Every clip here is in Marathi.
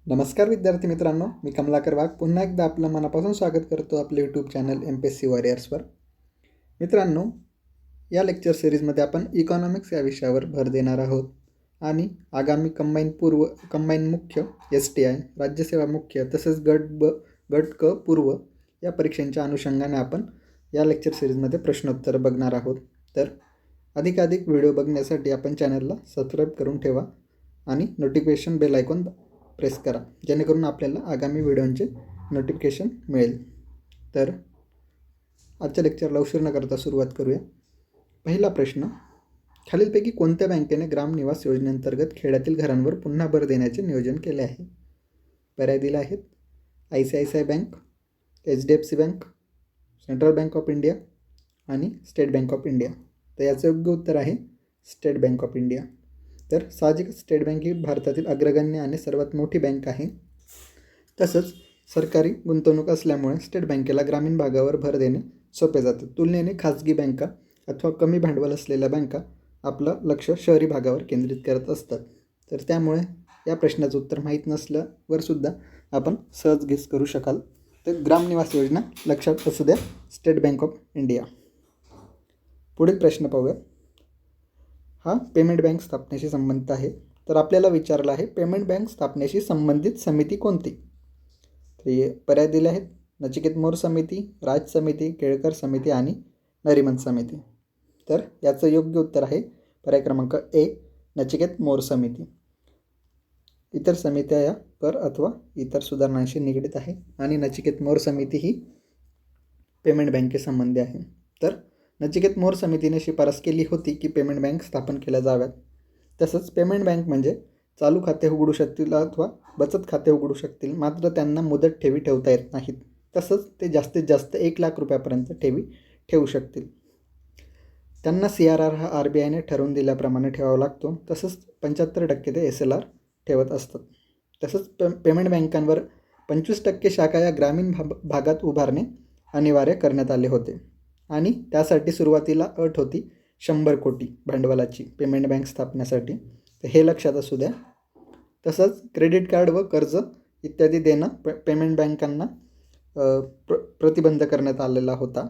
नमस्कार विद्यार्थी मित्रांनो, मी कमलाकर वाघ पुन्हा एकदा आपलं मनापासून स्वागत करतो आपले यूट्यूब चॅनल MPSC वॉरियर्सवर. मित्रांनो, या लेक्चर सिरीजमध्ये आपण इकॉनॉमिक्स या विषयावर भर देणार आहोत आणि आगामी कंबाईन मुख्य STI राज्यसेवा मुख्य तसेच गट क पूर्व या परीक्षांच्या अनुषंगाने आपण या लेक्चर सिरीजमध्ये प्रश्नोत्तर बघणार आहोत. तर अधिकाधिक व्हिडिओ बघण्यासाठी आपण चॅनलला सबस्क्राईब करून ठेवा आणि नोटिफिकेशन बेल आयकॉन प्रेस करा, जेणेकरून आपल्याला आगामी व्हिडिओंचे नोटिफिकेशन मिळेल. तर आजच्या लेक्चरला उशीर न करता सुरुवात करूया. पहिला प्रश्न, खालीलपैकी कोणत्या बँकेने ग्राम निवास योजनेअंतर्गत खेड्यातील घरांवर पुन्हा भर देण्याचे नियोजन केले आहे? पर्याय दिले आहेत ICICI bank, HDFC bank, central bank of India आणि स्टेट बँक ऑफ इंडिया. तर याचं योग्य उत्तर आहे स्टेट बँक ऑफ इंडिया. तर साहजिकच स्टेट बँक ही भारतातील अग्रगण्य आणि सर्वात मोठी बँक आहे. तसंच सरकारी गुंतवणूक असल्यामुळे स्टेट बँकेला ग्रामीण भागावर भर देणे सोपे जाते. तुलनेने खाजगी बँका अथवा कमी भांडवल असलेल्या बँका आपलं लक्ष शहरी भागावर केंद्रित करत असतात. तर त्यामुळे या प्रश्नाचं उत्तर माहीत नसल्यावर सुद्धा आपण सहज गेस करू शकाल. तर ग्राम निवास योजना लक्षात असू द्या, स्टेट बँक ऑफ इंडिया. पुढील प्रश्न पाहूया. हा पेमेंट बँक स्थापनेशी संबंधित आहे. तर आपल्याला विचारलं आहे पेमेंट बँक स्थापनेशी संबंधित समिती कोणती? तर हे पर्याय दिले आहेत नचिकेत मोर समिती, राज समिती, केळकर समिती आणि नरिमन समिती. तर याचं योग्य उत्तर आहे पर्याय क्रमांक A, नचिकेत मोर समिती. इतर समित्या या कर अथवा इतर सुधारणांशी निगडीत आहे आणि नचिकेत मोर समिती ही पेमेंट बँकेसंबंधी आहे. तर नचिकेत मोर समितीने शिफारस केली होती की पेमेंट बँक स्थापन केल्या जाव्यात. तसंच पेमेंट बँक म्हणजे चालू खाते उघडू शकतील अथवा बचत खाते उघडू शकतील, मात्र त्यांना मुदत ठेवी ठेवता येत नाहीत. तसंच ते जास्तीत जास्त 1 लाख रुपयापर्यंत ठेवी ठेवू शकतील. त्यांना CRR हा RBIने ठरवून दिल्याप्रमाणे ठेवावा लागतो. तसंच 75% ते SLR ठेवत असतात. तसंच पेमेंट बँकांवर 25% शाखा या ग्रामीण भागात उभारणे अनिवार्य करण्यात आले होते आणि त्यासाठी सुरुवातीला अट होती 100 कोटी भांडवलाची पेमेंट बँक स्थापण्यासाठी. तर हे लक्षात असू द्या. तसंच क्रेडिट कार्ड व कर्ज इत्यादी देणं पेमेंट बँकांना प्रतिबंध करण्यात आलेला होता.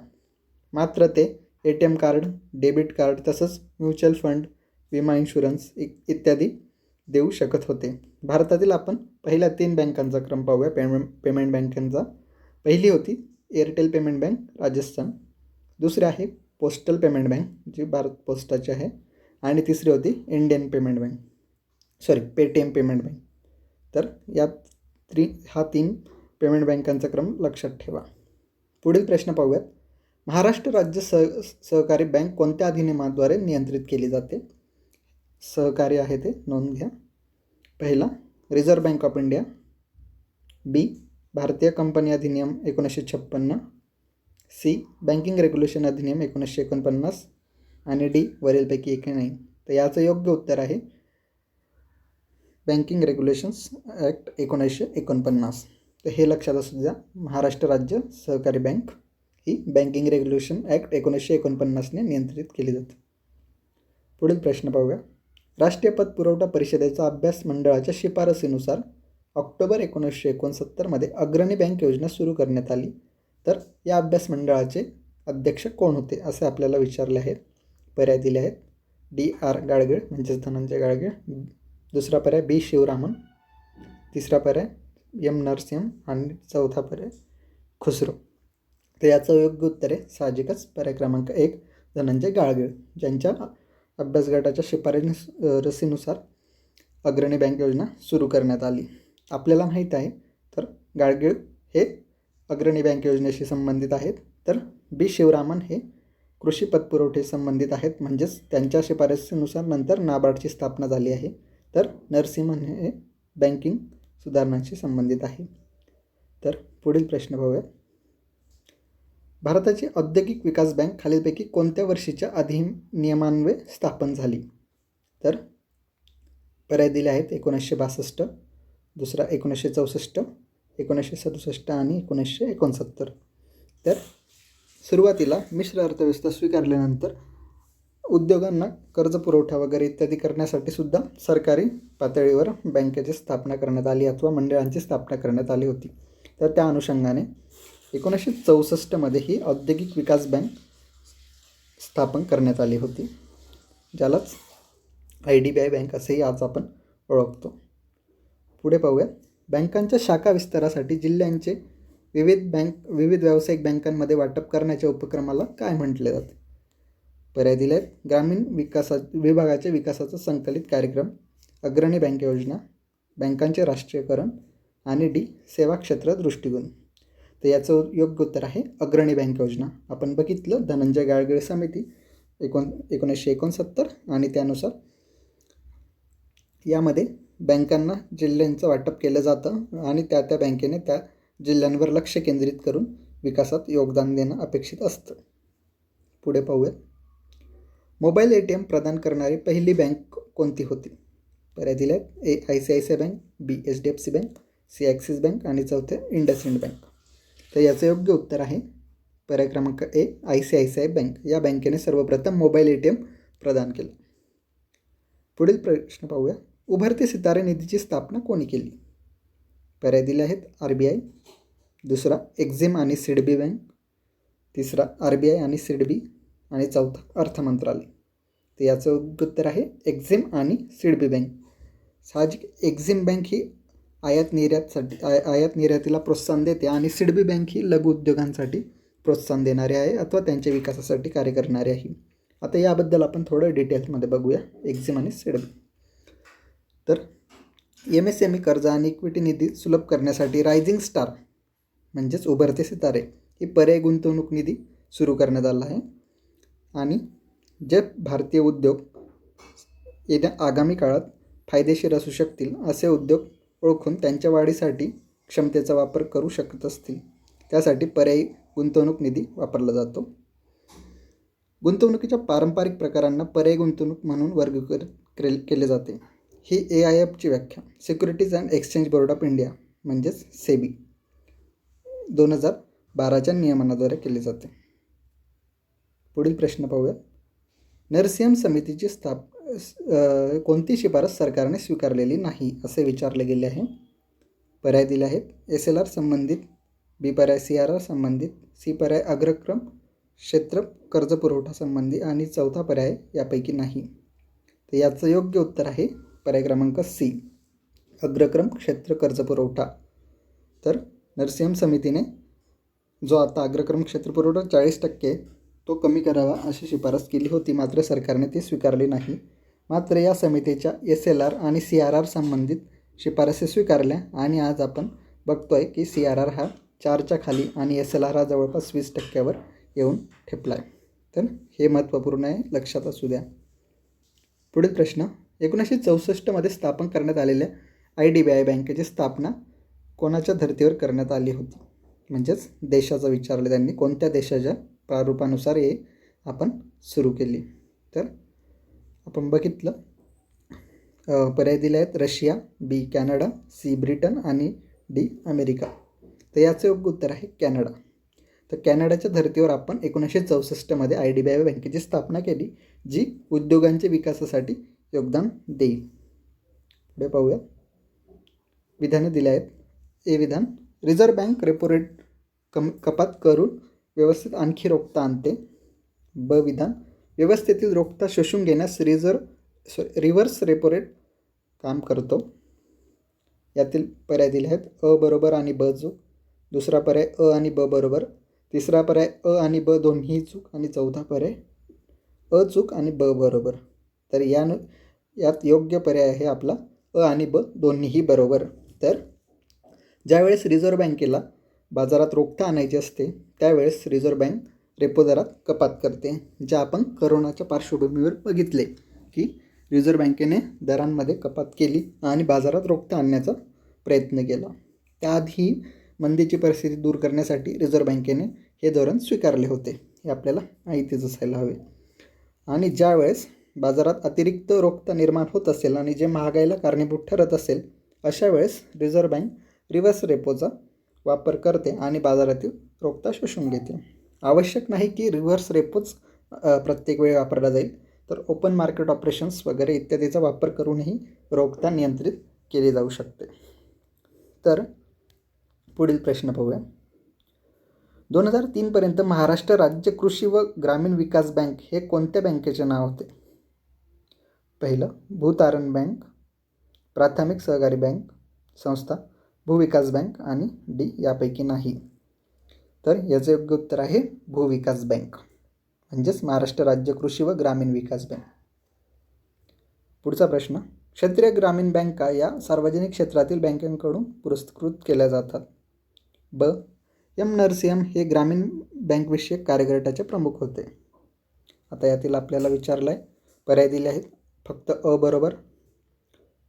मात्र ते ATM कार्ड, डेबिट कार्ड तसंच म्युच्युअल फंड, विमा इन्शुरन्स इत्यादी देऊ शकत होते. भारतातील आपण पहिल्या 3 बँकांचा क्रम पाहूया पेमेंट बँकांचा. पहिली होती एअरटेल पेमेंट बँक, राजस्थान. दुसरी आहे पोस्टल पेमेंट बँक, जी भारत पोस्टाची आहे. आणि तिसरी होती Indian payment bank, Paytm payment bank. तर हा 3 पेमेंट बँकांचा क्रम लक्षात ठेवा. पुढील प्रश्न पाहूयात. महाराष्ट्र राज्य सहकारी बँक कोणत्या अधिनियमाद्वारे नियंत्रित केली जाते? सहकारी आहे ते नोंद घ्या. पहिला reserve bank of India, B भारतीय कंपनी अधिनियम 1956, C बँकिंग रेग्युलेशन अधिनियम 1949 आणि D वरीलपैकी एकही नाही. तर याचं योग्य उत्तर आहे बँकिंग रेग्युलेशन्स ॲक्ट 1949. तर हे लक्षात असू द्या, महाराष्ट्र राज्य सहकारी बँक ही बँकिंग रेग्युलेशन ॲक्ट 1949ने नियंत्रित केली जाते. पुढील प्रश्न पाहूया. राष्ट्रीय पतपुरवठा परिषदेचा अभ्यास मंडळाच्या शिफारसीनुसार ऑक्टोबर 1969 अग्रणी बँक योजना सुरू करण्यात आली. तर या अभ्यास मंडळाचे अध्यक्ष कोण होते असे आपल्याला विचारले आहेत. पर्याय दिले आहेत DR गाडगीळ म्हणजेच धनंजय गाडगीळ, दुसरा पर्याय B शिवरामन, तिसरा पर्याय M नरसिंहन आणि चौथा पर्याय खुसरो. तर याचं योग्य उत्तर आहे साहजिकच पर्याय क्रमांक 1 धनंजय गाडगीळ, ज्यांच्या अभ्यास गटाच्या शिफारसीनुसार अग्रणी बँक योजना सुरू करण्यात आली. आपल्याला माहीत आहे तर गाडगीळ हे अग्रणी बँक योजनेशी संबंधित आहेत. तर B शिवरामन हे कृषी पतपुरवठे संबंधित आहेत, म्हणजेच त्यांच्या शिफारसीनुसार नंतर नाबार्डची स्थापना झाली आहे. तर नरसिंहन हे बँकिंग सुधारणांशी संबंधित आहे. तर पुढील प्रश्न पाहूया. भारताची औद्योगिक विकास बँक खालीलपैकी कोणत्या वर्षीच्या अधिनियमान्वये स्थापन झाली? तर पर्याय दिले आहेत 1962, दुसरा 1964, 1967 आणि 1969. तर सुरुवातीला मिश्र अर्थव्यवस्था स्वीकारल्यानंतर उद्योगांना कर्ज पुरवठा वगैरे इत्यादी करण्यासाठी सुद्धा सरकारी पातळीवर बँकेची स्थापना करण्यात आली अथवा मंडळांची स्थापना करण्यात आली होती. तर त्या अनुषंगाने 1964मध्ये ही औद्योगिक विकास बँक स्थापन करण्यात आली होती, ज्यालाच IDBI बँक असेही आज आपण ओळखतो. पुढे पाहूया. बँकांच्या शाखा विस्तारासाठी जिल्ह्यांचे विविध व्यावसायिक बँकांमध्ये वाटप करण्याच्या उपक्रमाला काय म्हटले जाते? पर्याय दिले आहेत. ग्रामीण विभागाच्या विकासाचा संकलित कार्यक्रम, अग्रणी बँक योजना, बँकांचे राष्ट्रीयकरण आणि डी सेवा क्षेत्र दृष्टिकोन. तर याचं योग्य उत्तर आहे अग्रणी बँक योजना. आपण बघितलं धनंजय गाडगीळ समिती 1969 आणि त्यानुसार यामध्ये बँकांना जिल्ह्यांचं वाटप केलं जातं आणि त्या बँकेने त्या जिल्ह्यांवर लक्ष केंद्रित करून विकासात योगदान देणं अपेक्षित असतं. पुढे पाहूया. मोबाईल ATM प्रदान करणारी पहिली बँक कोणती होती? पर्याय दिले आहेत. A ICICI bank, B HDFC bank, C axis bank आणि चौथे इंडसइंड बँक. तर याचं योग्य उत्तर आहे पर्याय क्रमांक A ICICI बँक. या बँकेने सर्वप्रथम मोबाईल ATM प्रदान केलं. पुढील प्रश्न पाहूया. उभरते सितारे निधीची स्थापना कोणी केली? पर्याय दिले आहेत. RBI, दुसरा एक्झिम आणि सिडबी बँक, तिसरा RBI आणि सिडबी आणि चौथा अर्थ मंत्रालय. तर याचं योग्य उत्तर आहे एक्झिम आणि सिडबी बँक. साहजिक एक्झिम बँक ही आयात निर्यातीला प्रोत्साहन देते आणि सिडबी बँक ही लघु उद्योगांसाठी प्रोत्साहन देणारी आहे अथवा त्यांच्या विकासासाठी कार्य करणारी आहे. आता याबद्दल आपण थोडं डिटेल्समध्ये बघूया एक्झिम आणि सिडबी. तर MSME कर्ज आणि इक्विटी निधी सुलभ करण्यासाठी रायझिंग स्टार म्हणजेच उभरते सितारे ही पर्यायी गुंतवणूक निधी सुरू करण्यात आला आहे आणि जे भारतीय उद्योग येत्या आगामी काळात फायदेशीर असू शकतील असे उद्योग ओळखून त्यांच्या वाढीसाठी क्षमतेचा वापर करू शकत असतील त्यासाठी पर्यायी गुंतवणूक निधी वापरला जातो. गुंतवणुकीच्या पारंपरिक प्रकारांना पर्यायी गुंतवणूक म्हणून वर्गीकृत केले जाते. ही AIFची व्याख्या securities and exchange board of India म्हणजेच SEBI 2012च्या नियमनाद्वारे केली जाते. पुढील प्रश्न पाहूया. नरसिंहम समितीची कोणती शिफारस सरकारने स्वीकारलेली नाही असे विचारले गेले आहे? पर्याय दिले आहेत. SLR संबंधित, B पर्याय CRR संबंधित, C पर्याय अग्रक्रम क्षेत्र कर्ज पुरवठा संबंधी आणि चौथा पर्याय यापैकी नाही. तर याचं योग्य उत्तर आहे पर्याय क्रमांक C अग्रक्रम क्षेत्र कर्ज पुरवठा. तर नरसिंहम समितीने जो आता अग्रक्रम क्षेत्र पुरवठा 40% तो कमी करावा अशी शिफारस केली होती, मात्र सरकारने ती स्वीकारली नाही. मात्र या समितीच्या SLR आणि CRR संबंधित शिफारसी स्वीकारल्या आणि आज आपण बघतोय की CRR हा 4च्या खाली आणि SLR हा जवळपास 20%वर येऊन ठेपला आहे. तर हे महत्त्वपूर्ण आहे, लक्षात असू द्या. पुढील प्रश्न. 1964मध्ये स्थापन करण्यात आलेल्या IDBI बँकेची स्थापना कोणाच्या धर्तीवर करण्यात आली होती? म्हणजेच देशाचं विचारले त्यांनी, कोणत्या देशाच्या प्रारूपानुसार हे आपण सुरू केली? तर आपण बघितलं पर्याय दिले आहेत. Russia, B Canada, C Britain आणि D अमेरिका. तर याचं योग्य उत्तर आहे कॅनडा. तर कॅनडाच्या धर्तीवर आपण 1964मध्ये IDBI बँकेची स्थापना केली, जी उद्योगांच्या विकासासाठी योगदान देईल. पुढे पाहूया. विधानं दिली आहेत. ए विधान. रिझर्व्ह बँक रेपो रेट कपात करून व्यवस्थेत आणखी रोखता आणते. ब विधान. व्यवस्थेतील रोखता शोषून घेण्यास रिव्हर्स रेपो रेट काम करतो. यातील पर्याय दिले आहेत. अ बरोबर आणि ब चूक, दुसरा पर्याय अ आणि ब बरोबर, तिसरा पर्याय अ आणि ब दोन्ही चूक आणि चौथा पर्याय अ चूक आणि ब बरोबर. तर यात योग्य पर्याय आहे आपला अ आणि ब दोन्हीही बरोबर. तर ज्यावेळेस रिझर्व्ह बँकेला बाजारात रोखता आणायची असते त्यावेळेस रिझर्व्ह बँक रेपो दरात कपात करते, जे आपण करोनाच्या पार्श्वभूमीवर बघितले की रिझर्व्ह बँकेने दरांमध्ये कपात केली आणि बाजारात रोखता आणण्याचा प्रयत्न केला. त्याआधी मंदीची परिस्थिती दूर करण्यासाठी रिझर्व्ह बँकेने हे धोरण स्वीकारले होते, हे आपल्याला माहितीच असायला हवे. आणि ज्यावेळेस बाजारात अतिरिक्त रोखता निर्माण होत असेल आणि जे महागाईला कारणीभूत ठरत असेल अशा वेळेस रिझर्व्ह बँक रिव्हर्स रेपोचा वापर करते आणि बाजारातील रोखता शोषून घेते. आवश्यक नाही की रिव्हर्स रेपोच प्रत्येक वेळी वापरला जाईल. तर ओपन मार्केट ऑपरेशन्स वगैरे इत्यादीचा वापर करूनही रोखता नियंत्रित केली जाऊ शकते. तर पुढील प्रश्न पाहूया. 2003 महाराष्ट्र राज्य कृषी व ग्रामीण विकास बँक हे कोणत्या बँकेचे नाव होते? पहिलं भूतारण बँक, प्राथमिक सहकारी बँक संस्था, भूविकास बँक आणि डी यापैकी नाही. तर याचे योग्य उत्तर आहे भूविकास बँक, म्हणजेच महाराष्ट्र राज्य कृषी व ग्रामीण विकास बँक. पुढचा प्रश्न. क्षेत्रीय ग्रामीण बँका या सार्वजनिक क्षेत्रातील बँकांकडून पुरस्कृत केल्या जातात. ब. एम नरसिंहम हे ग्रामीण बँकविषयक कार्यगटाचे प्रमुख होते. आता यातील आपल्याला विचारलं आहे, पर्याय दिले आहेत. फक्त अ बरोबर,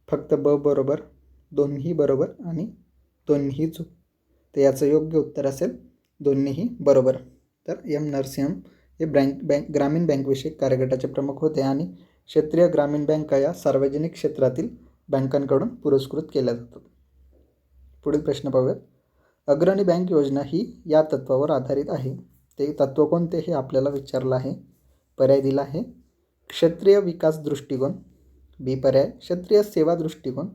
फक्त ब बरोबर, दोन्ही बरोबर आणि दोन्ही चूक. तर याचं योग्य उत्तर असेल दोन्हीही बरोबर. तर एम नरसिंहम हे ग्रामीण बँकविषयक कार्यगटाचे प्रमुख होते आणि क्षेत्रीय ग्रामीण बँका या सार्वजनिक क्षेत्रातील बँकांकडून पुरस्कृत केल्या जातात. पुढील प्रश्न पाहूयात. अग्रणी बँक योजना ही या तत्वावर आधारित आहे. ते तत्व कोणते हे आपल्याला विचारलं आहे. पर्याय दिला आहे क्षेत्रीय विकास दृष्टिकोन, बी पर्याय क्षेत्रीय सेवा दृष्टिकोन,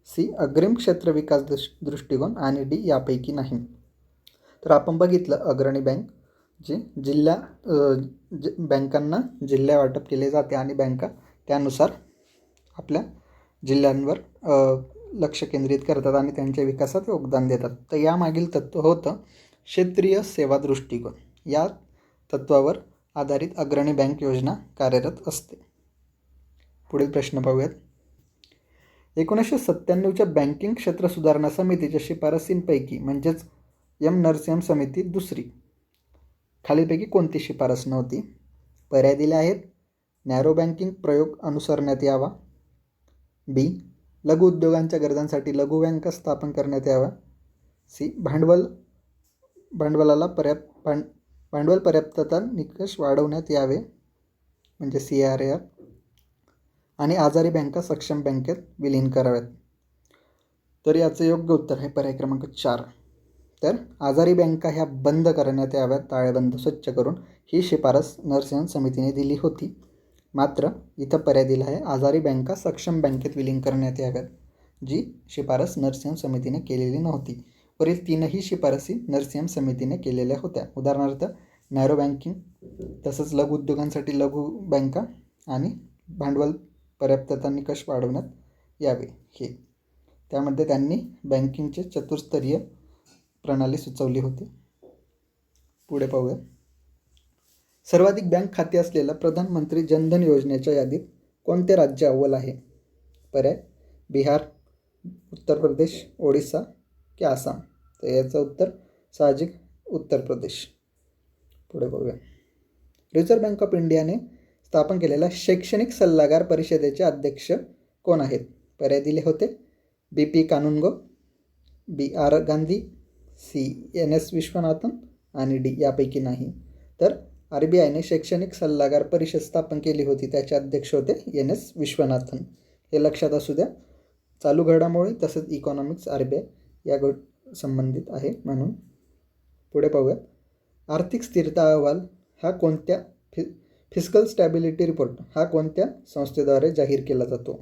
सी अग्रिम क्षेत्र विकास दृष्टिकोन आणि डी यापैकी नाही. तर आपण बघितलं अग्रणी बँक जे बँकांना जिल्हा वाटप केले जाते आणि बँका त्यानुसार आपल्या जिल्ह्यांवर लक्ष केंद्रित करतात आणि त्यांच्या विकासात योगदान देतात. तर यामागील तत्त्व होतं क्षेत्रीय सेवा दृष्टिकोन. या तत्वावर आधारित अग्रणी बँक योजना कार्यरत असते. पुढील प्रश्न पाहूयात. 1997च्या बँकिंग क्षेत्र सुधारणा समितीच्या शिफारसींपैकी म्हणजेच एम नरसिंहम समिती दुसरी खालीलपैकी कोणती शिफारस नव्हती? पर्याय दिले आहेत. नॅरो बँकिंग प्रयोग अनुसरण्यात यावा, बी लघु उद्योगांच्या गरजांसाठी लघु बँका स्थापन करण्यात यावा, सी भांडवल पर्याप्तता निकष वाढवण्यात यावे म्हणजे CRAR, आणि आजारी बँका सक्षम बँकेत विलीन कराव्यात. तर याचं योग्य उत्तर आहे पर्याय क्रमांक 4. तर आजारी बँका ह्या बंद करण्यात याव्यात, ताळेबंद स्वच्छ करून, ही शिफारस नरसिंहम समितीने दिली होती. मात्र इथं पर्याय दिला आहे आजारी बँका सक्षम बँकेत विलीन करण्यात याव्यात, जी शिफारस नरसिंहम समितीने केलेली नव्हती. वरील तीनही शिफारसी नरसिंहम समितीने केलेल्या होत्या. उदाहरणार्थ नॅरो बँकिंग, तसंच लघु उद्योगांसाठी लघु बँका आणि भांडवल पर्याप्तता निकष वाढवण्यात यावे हे. त्यामध्ये त्यांनी बँकिंगचे चतुस्तरीय प्रणाली सुचवली होती. पुढे पाहूया. सर्वाधिक बँक खाते असलेल्या प्रधानमंत्री जनधन योजनेच्या यादीत कोणते राज्य अव्वल आहे? पर्याय बिहार, उत्तर प्रदेश, ओडिसा की आसाम. तर याचं उत्तर साहजिक उत्तर प्रदेश. पुढे पाहूया. रिझर्व्ह बँक ऑफ इंडियाने स्थापन केलेल्या शैक्षणिक सल्लागार परिषदेचे अध्यक्ष कोण आहेत? पर्याय दिले होते BP Kanoongo, BR Gandhi, C NS Viswanathan आणि D यापैकी नाही. तर RBIने शैक्षणिक सल्लागार परिषद स्थापन केली होती, त्याचे अध्यक्ष होते NS विश्वनाथन. हे लक्षात असू द्या. चालू घडामोडी तसंच इकॉनॉमिक्स RBI या संबंधित आहे म्हणून. पुढे पाहूयात. आर्थिक स्थिरता अहवाल हा कोणत्या फिस्कल स्टॅबिलिटी रिपोर्ट हा कोणत्या संस्थेद्वारे जाहीर केला जातो?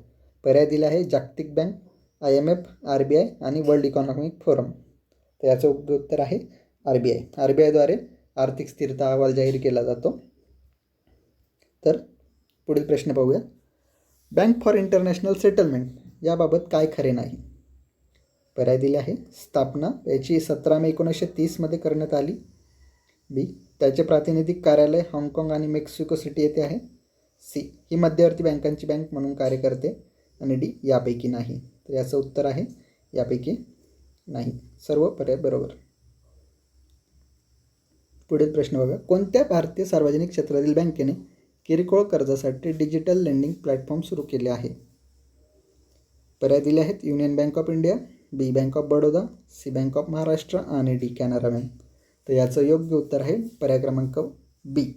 पर्याय दिला आहे जागतिक बँक, IMF, RBI आणि वर्ल्ड इकॉनॉमिक फोरम. तर याचं उत्तर आहे RBI. RBIद्वारे आर्थिक स्थिरता अहवाल जाहीर केला जातो. तर पुढील प्रश्न पाहूया. बँक फॉर इंटरनॅशनल सेटलमेंट याबाबत काय खरे नाही? पर्याय दिले आहे स्थापना याची 17 मे 1930 करण्यात आली, बी त्याचे प्रातिनिधिक कार्यालय हाँगकाँग आणि मेक्सिको सिटी येथे आहे, सी ही मध्यवर्ती बँकांची बँक म्हणून कार्य करते आणि डी यापैकी नाही. तर याचं उत्तर आहे यापैकी नाही. सर्व पर्याय बरोबर. पुढील प्रश्न बघा. कोणत्या भारतीय सार्वजनिक क्षेत्रातील बँकेने किरकोळ कर्जासाठी डिजिटल लेंडिंग प्लॅटफॉर्म सुरू केले आहे? पर्याय दिले आहेत union bank of India, B bank of Baroda, C bank of Maharashtra आणि डी कॅनरा बँक. तर याचं योग्य उत्तर आहे पर्याय क्रमांक बी.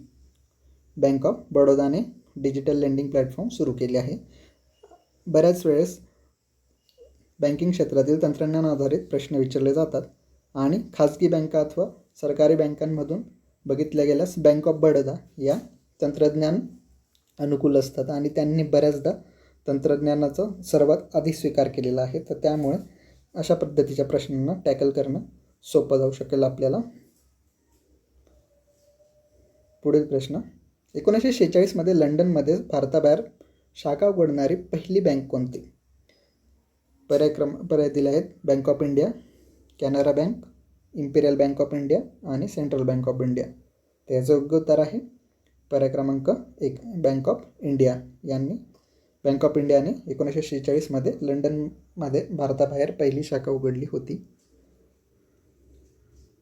बँक ऑफ बडोदाने डिजिटल लेंडिंग प्लॅटफॉर्म सुरू केले आहे. बऱ्याच वेळेस बँकिंग क्षेत्रातील तंत्रज्ञान आधारित प्रश्न विचारले जातात आणि खाजगी बँका अथवा सरकारी बँकांमधून बघितल्या गेल्यास बँक ऑफ बडोदा या तंत्रज्ञान अनुकूल असतात आणि त्यांनी बऱ्याचदा तंत्रज्ञानाचा सर्वात आधी स्वीकार केलेला आहे. तर त्यामुळे अशा पद्धतीच्या प्रश्नांना टॅकल करणं सोपं जाऊ शकेल आपल्याला. पुढील प्रश्न, 1946मध्ये लंडनमध्ये भारताबाहेर शाखा उघडणारी पहिली बँक कोणती? पर्याय दिले आहेत bank of India, Canara bank, Imperial bank of India आणि सेंट्रल बँक ऑफ इंडिया. त्याचं योग्य उत्तर आहे पर्याय क्रमांक 1 bank of India. Bank of इंडियाने 1946मध्ये लंडनमध्ये भारताबाहेर पहिली शाखा उघडली होती.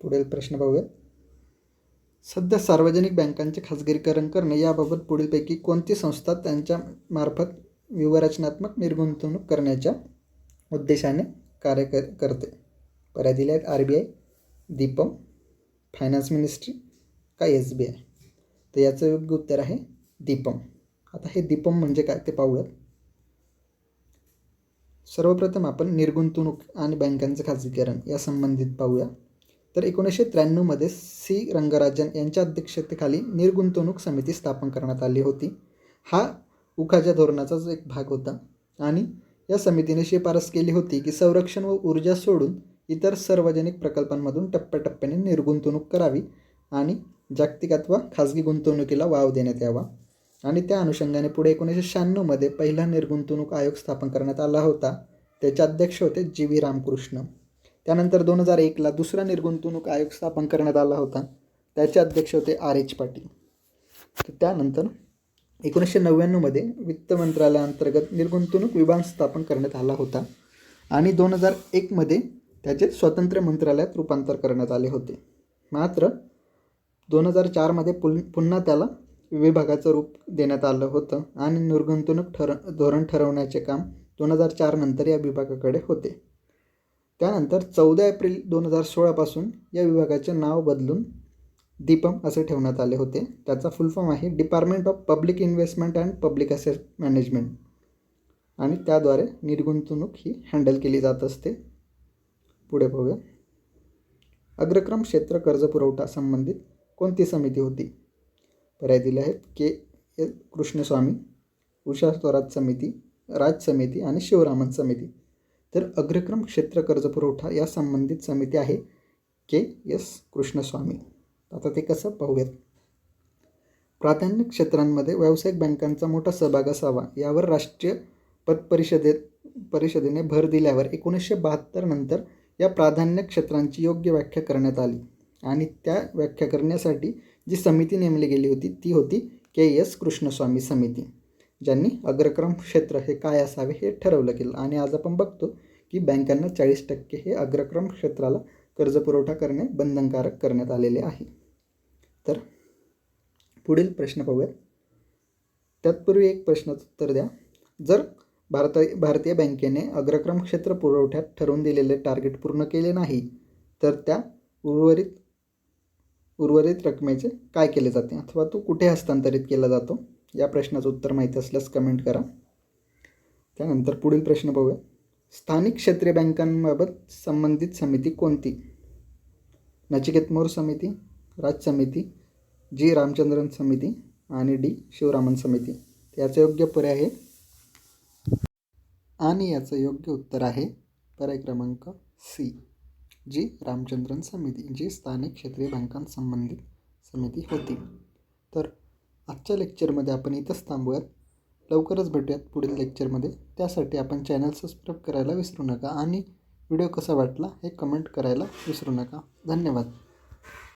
पुढील प्रश्न पाहूया. सध्या सार्वजनिक बँकांचे खाजगीकरण करणे याबाबत पुढीलपैकी कोणती संस्था त्यांच्या मार्फत व्यूहरचनात्मक निर्गुंतवणूक करण्याच्या उद्देशाने कार्य करते? पर्याय दिले आहेत RBI, दीपम, फायनान्स मिनिस्ट्री का SBI. तर याचं योग्य उत्तर आहे दीपम. आता हे दीपम म्हणजे काय ते पाहूयात. सर्वप्रथम आपण निर्गुंतवणूक आणि बँकांचे खाजगीकरण या संबंधित पाहूया. तर 1993मध्ये C. रंगराजन यांच्या अध्यक्षतेखाली निर्गुंतवणूक समिती स्थापन करण्यात आली होती. हा उखाच्या धोरणाचाच एक भाग होता आणि या समितीने शिफारस केली होती की संरक्षण व ऊर्जा सोडून इतर सार्वजनिक प्रकल्पांमधून टप्प्याटप्प्याने निर्गुंतवणूक करावी आणि जागतिक अथवा खाजगी गुंतवणुकीला वाव देण्यात यावा. आणि त्या अनुषंगाने पुढे 1996मध्ये पहिला निर्गुंतवणूक आयोग स्थापन करण्यात आला होता. त्याचे अध्यक्ष होते GV रामकृष्ण. त्यानंतर 2001ला दुसरा निर्गुंतवणूक आयोग स्थापन करण्यात आला होता. त्याचे अध्यक्ष होते RH पाटील. त्यानंतर 1999मध्ये वित्त मंत्रालयाअंतर्गत निर्गुंतवणूक विभाग स्थापन करण्यात आला होता आणि 2001मध्ये त्याचे स्वतंत्र मंत्रालयात रूपांतर करण्यात आले होते. मात्र 2004मध्ये पुन्हा त्याला विभागाचं रूप देण्यात आलं होतं आणि निर्गुंतवणूक धोरण ठरवण्याचे काम 2004 नंतर या विभागाकडे होते. त्यानंतर 14 एप्रिल 2016पासून या विभागाचे नाव बदलून दीपम असे ठेवण्यात आले होते. त्याचा फुल फॉर्म आहे department of public investment and public asset management आणि त्याद्वारे निर्गुंतवणूक ही हँडल केली जात असते. पुढे पाहूया. अग्रक्रम क्षेत्र कर्ज पुरवठा संबंधित कोणती समिती होती? पर्याय दिले आहेत KL कृष्णस्वामी, उषा स्वराज समिती, राज समिती आणि शिवरामन समिती. तर अग्रक्रम क्षेत्र कर्ज पुरवठा या संबंधित समिती आहे KS कृष्णस्वामी. आता ते कसं पाहूयात. प्राधान्य क्षेत्रांमध्ये व्यावसायिक बँकांचा मोठा सहभाग असावा यावर राष्ट्रीय परिषदेने भर दिल्यावर 1972 नंतर या प्राधान्य क्षेत्रांची योग्य व्याख्या करण्यात आली आणि त्या व्याख्या करण्यासाठी जी समिती नेमली गेली होती ती होती KS कृष्णस्वामी समिती, ज्यांनी अग्रक्रम क्षेत्र हे काय असावे हे ठरवलं गेलं. आणि आज आपण बघतो की बँकांना 40% हे अग्रक्रम क्षेत्राला कर्जपुरवठा करणे बंधनकारक करण्यात आलेले आहे. तर पुढील प्रश्न पाहूयात. तत्पूर्वी एक प्रश्नाचं उत्तर द्या. जर भारतीय बँकेने अग्रक्रम क्षेत्र पुरवठ्यात ठरवून दिलेले टार्गेट पूर्ण केले नाही तर त्या उर्वरित रकमेचे काय केले जाते अथवा तो कुठे हस्तांतरित केला जातो? या प्रश्नाचं उत्तर माहिती असल्यास कमेंट करा. त्यानंतर पुढील प्रश्न पाहूया. स्थानिक क्षेत्रीय बँकांबाबत संबंधित समिती कोणती? नचिकेत मोर समिती, राज समिती, G रामचंद्रन समिती आणि D शिवरामन समिती. याचं योग्य पर्याय आहे आणि याचं योग्य उत्तर आहे पर्याय क्रमांक C G रामचंद्रन समिती, जी स्थानिक क्षेत्रीय बँकांसंबंधित समिती होती. तर आजच्या लेक्चरमध्ये आपण इथंच थांबूयात. लवकरच भेटूयात पुढील लेक्चरमध्ये. त्यासाठी आपण चॅनल सबस्क्राईब करायला विसरू नका आणि व्हिडिओ कसा वाटला हे कमेंट करायला विसरू नका. धन्यवाद.